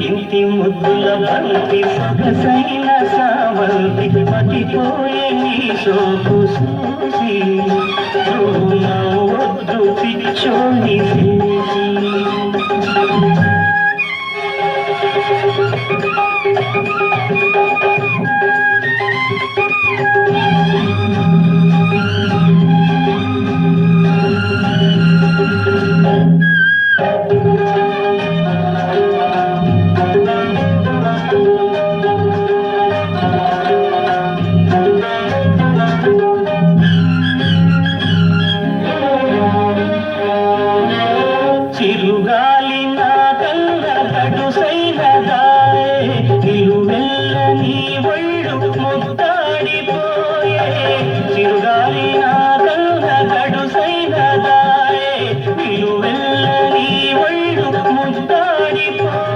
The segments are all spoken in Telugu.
ఇంటి ముద్దుల బంతి సొగసైన సావంతి మతిపోయే నీ సోకు చూసి వద్దు పిచ్చోని చిరుగాలి నా కన్న గడుసైనదాయే నిలువెల్ల నీ ఒళ్ళు ముద్దాడిపోయే చిరుగాలి నా కన్న గడుసైనదాయే నిలువెల్ల నీ ఒళ్ళు ముద్దాడిపోయే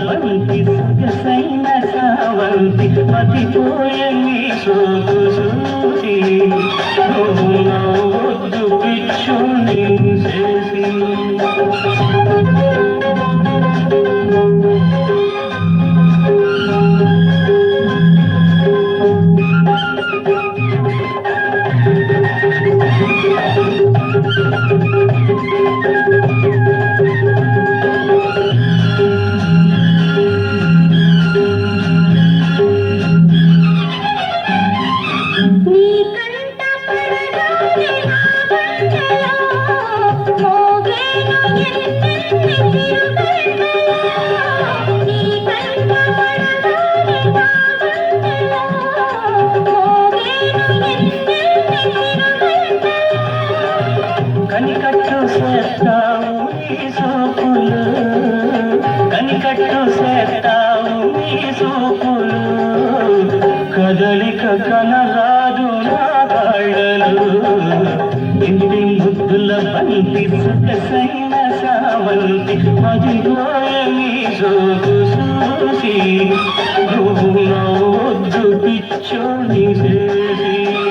బంతి సొగసైన సావంతి మతిపోయే నీ సోకు చూసి వద్దు పిచ్చోని చేసి కనికట్టు చేస్తావు నీ సోకులు కనికట్టు చేస్తావు నీ సోకులు కదలిక కనరాదు నా కాళ్ళలు ఇంటి ముద్దుల బంతి సొగసైన సావంతి మదిపోయే నీ సోకు చూసి వద్దు పిచ్చోని చేసి